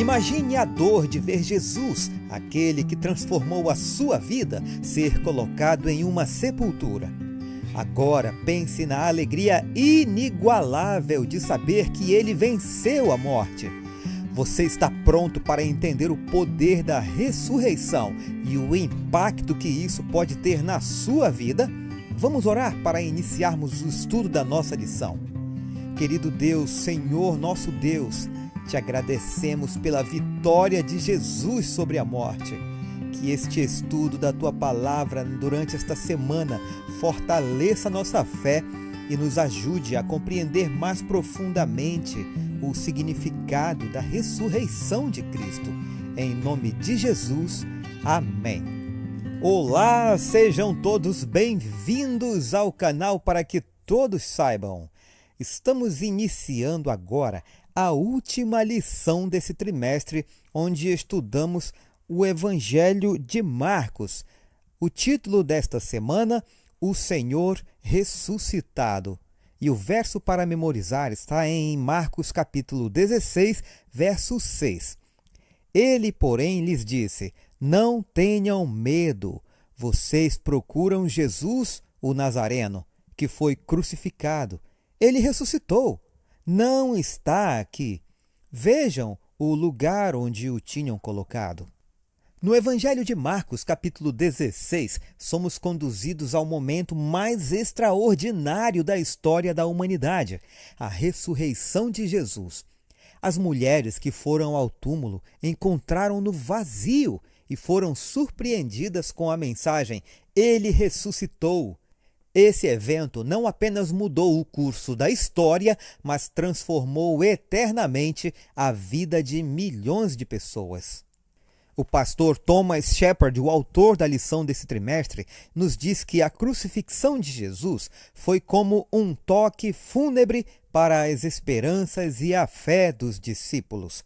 Imagine a dor de ver Jesus, aquele que transformou a sua vida, ser colocado em uma sepultura. Agora pense na alegria inigualável de saber que ele venceu a morte. Você está pronto para entender o poder da ressurreição e o impacto que isso pode ter na sua vida? Vamos orar para iniciarmos o estudo da nossa lição. Querido Deus, Senhor nosso Deus, te agradecemos pela vitória de Jesus sobre a morte. Que este estudo da Tua Palavra durante esta semana fortaleça nossa fé e nos ajude a compreender mais profundamente o significado da ressurreição de Cristo. Em nome de Jesus, amém. Olá, sejam todos bem-vindos ao canal Para Que Todos Saibam. Estamos iniciando agora a última lição desse trimestre, onde estudamos o Evangelho de Marcos. O título desta semana, O Senhor Ressuscitado. E o verso para memorizar está em Marcos capítulo 16, verso 6. Ele, porém, lhes disse: Não tenham medo, vocês procuram Jesus, o Nazareno, que foi crucificado. Ele ressuscitou. Não está aqui. Vejam o lugar onde o tinham colocado. No Evangelho de Marcos, capítulo 16, somos conduzidos ao momento mais extraordinário da história da humanidade, a ressurreição de Jesus. As mulheres que foram ao túmulo encontraram-no vazio e foram surpreendidas com a mensagem: Ele ressuscitou. Esse evento não apenas mudou o curso da história, mas transformou eternamente a vida de milhões de pessoas. O pastor Thomas Shepard, o autor da lição desse trimestre, nos diz que a crucifixão de Jesus foi como um toque fúnebre para as esperanças e a fé dos discípulos.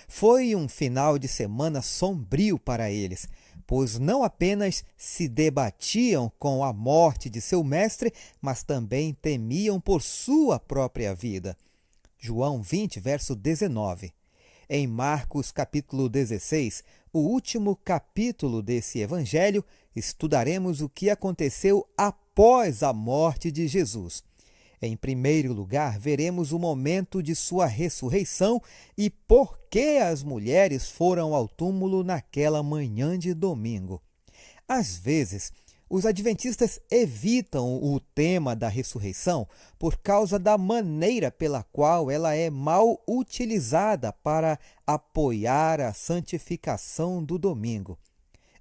Foi um final de semana sombrio para eles, pois não apenas se debatiam com a morte de seu mestre, mas também temiam por sua própria vida. João 20, verso 19. Em Marcos capítulo 16, o último capítulo desse evangelho, estudaremos o que aconteceu após a morte de Jesus. Em primeiro lugar, veremos o momento de sua ressurreição e por que as mulheres foram ao túmulo naquela manhã de domingo. Às vezes, os adventistas evitam o tema da ressurreição por causa da maneira pela qual ela é mal utilizada para apoiar a santificação do domingo.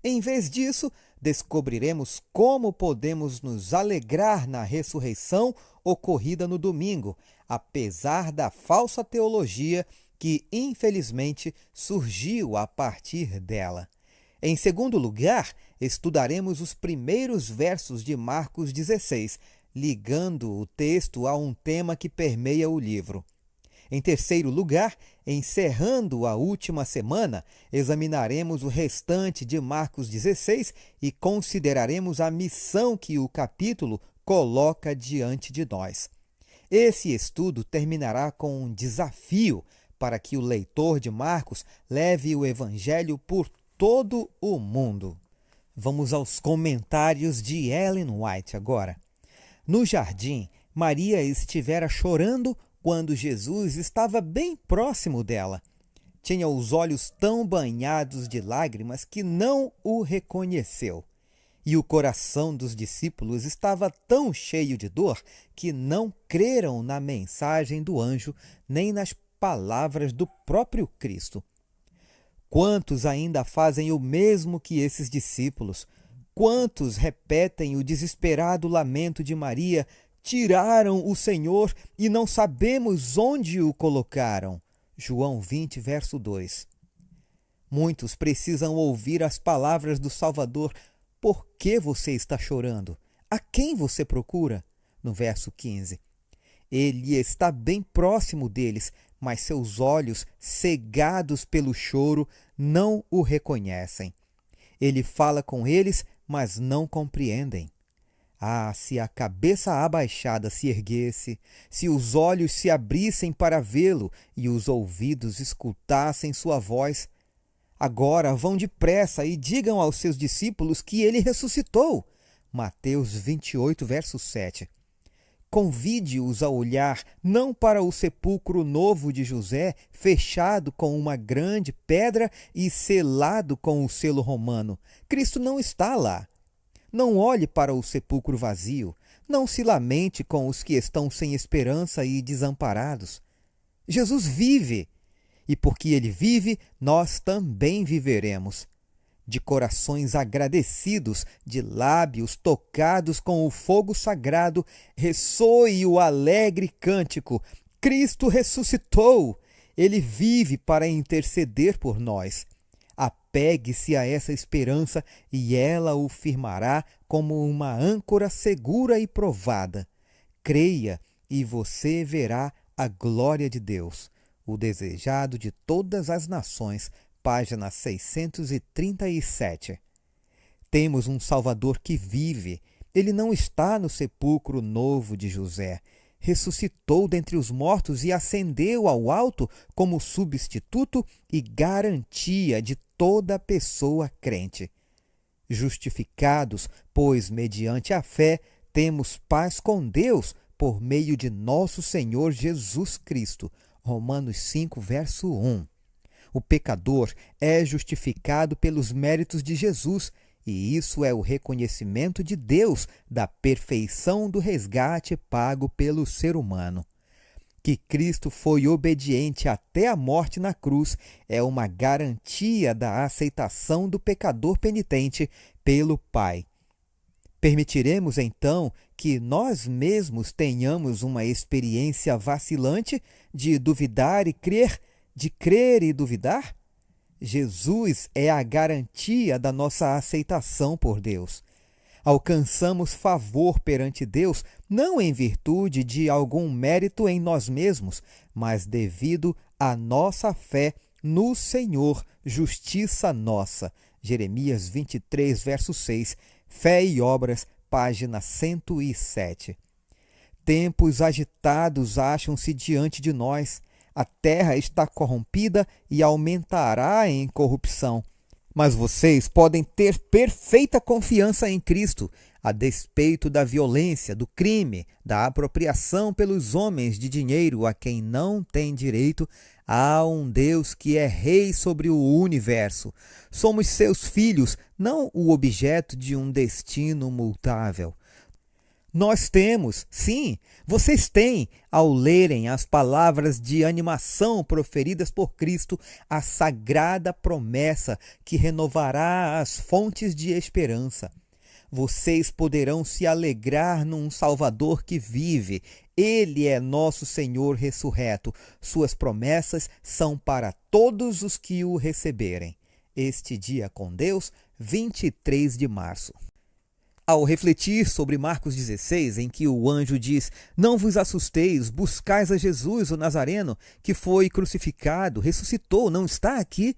Em vez disso, descobriremos como podemos nos alegrar na ressurreição ocorrida no domingo, apesar da falsa teologia que, infelizmente, surgiu a partir dela. Em segundo lugar, estudaremos os primeiros versos de Marcos 16, ligando o texto a um tema que permeia o livro. Em terceiro lugar, encerrando a última semana, examinaremos o restante de Marcos 16 e consideraremos a missão que o capítulo coloca diante de nós. Esse estudo terminará com um desafio para que o leitor de Marcos leve o Evangelho por todo o mundo. Vamos aos comentários de Ellen White agora. No jardim, Maria estivera chorando quando Jesus estava bem próximo dela. Tinha os olhos tão banhados de lágrimas que não o reconheceu. E o coração dos discípulos estava tão cheio de dor que não creram na mensagem do anjo nem nas palavras do próprio Cristo. Quantos ainda fazem o mesmo que esses discípulos? Quantos repetem o desesperado lamento de Maria: tiraram o Senhor e não sabemos onde o colocaram? João 20, verso 2. Muitos precisam ouvir as palavras do Salvador: por que você está chorando? A quem você procura? No verso 15. Ele está bem próximo deles, mas seus olhos, cegados pelo choro, não o reconhecem. Ele fala com eles, mas não compreendem. Ah, se a cabeça abaixada se erguesse, se os olhos se abrissem para vê-lo e os ouvidos escutassem sua voz. Agora vão depressa e digam aos seus discípulos que ele ressuscitou. Mateus 28, verso 7. Convide-os a olhar não para o sepulcro novo de José, fechado com uma grande pedra e selado com o selo romano. Cristo não está lá. Não olhe para o sepulcro vazio. Não se lamente com os que estão sem esperança e desamparados. Jesus vive, e porque ele vive, nós também viveremos. De corações agradecidos, de lábios tocados com o fogo sagrado, ressoe o alegre cântico: Cristo ressuscitou! Ele vive para interceder por nós. Apegue-se a essa esperança e ela o firmará como uma âncora segura e provada. Creia e você verá a glória de Deus, o desejado de todas as nações. Página 637. Temos um Salvador que vive. Ele não está no sepulcro novo de José. Ressuscitou dentre os mortos e ascendeu ao alto como substituto e garantia de toda pessoa crente. Justificados, pois, mediante a fé, temos paz com Deus por meio de nosso Senhor Jesus Cristo. Romanos 5, verso 1. O pecador é justificado pelos méritos de Jesus, e isso é o reconhecimento de Deus da perfeição do resgate pago pelo ser humano. Que Cristo foi obediente até a morte na cruz é uma garantia da aceitação do pecador penitente pelo Pai. Permitiremos, então, que nós mesmos tenhamos uma experiência vacilante de duvidar e crer, de crer e duvidar? Jesus é a garantia da nossa aceitação por Deus. Alcançamos favor perante Deus não em virtude de algum mérito em nós mesmos, mas devido à nossa fé no Senhor, justiça nossa. Jeremias 23, verso 6, Fé e Obras, página 107. Tempos agitados acham-se diante de nós. A terra está corrompida e aumentará em corrupção. Mas vocês podem ter perfeita confiança em Cristo, a despeito da violência, do crime, da apropriação pelos homens de dinheiro a quem não tem direito. Há um Deus que é rei sobre o universo. Somos seus filhos, não o objeto de um destino multável. Nós temos, sim, vocês têm, ao lerem as palavras de animação proferidas por Cristo, a sagrada promessa que renovará as fontes de esperança. Vocês poderão se alegrar num Salvador que vive. Ele é nosso Senhor ressurreto. Suas promessas são para todos os que o receberem. Este dia com Deus, 23 de março. Ao refletir sobre Marcos 16, em que o anjo diz: Não vos assusteis, buscais a Jesus, o Nazareno, que foi crucificado, ressuscitou, não está aqui,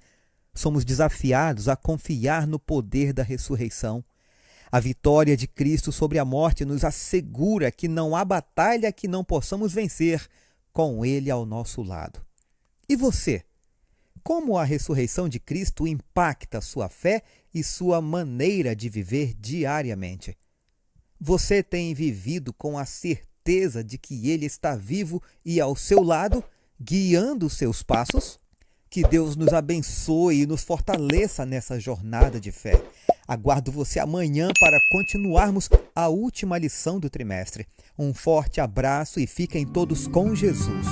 somos desafiados a confiar no poder da ressurreição. A vitória de Cristo sobre a morte nos assegura que não há batalha que não possamos vencer com Ele ao nosso lado. E você? Como a ressurreição de Cristo impacta sua fé e sua maneira de viver diariamente? Você tem vivido com a certeza de que Ele está vivo e ao seu lado, guiando seus passos? Que Deus nos abençoe e nos fortaleça nessa jornada de fé. Aguardo você amanhã para continuarmos a última lição do trimestre. Um forte abraço e fiquem todos com Jesus.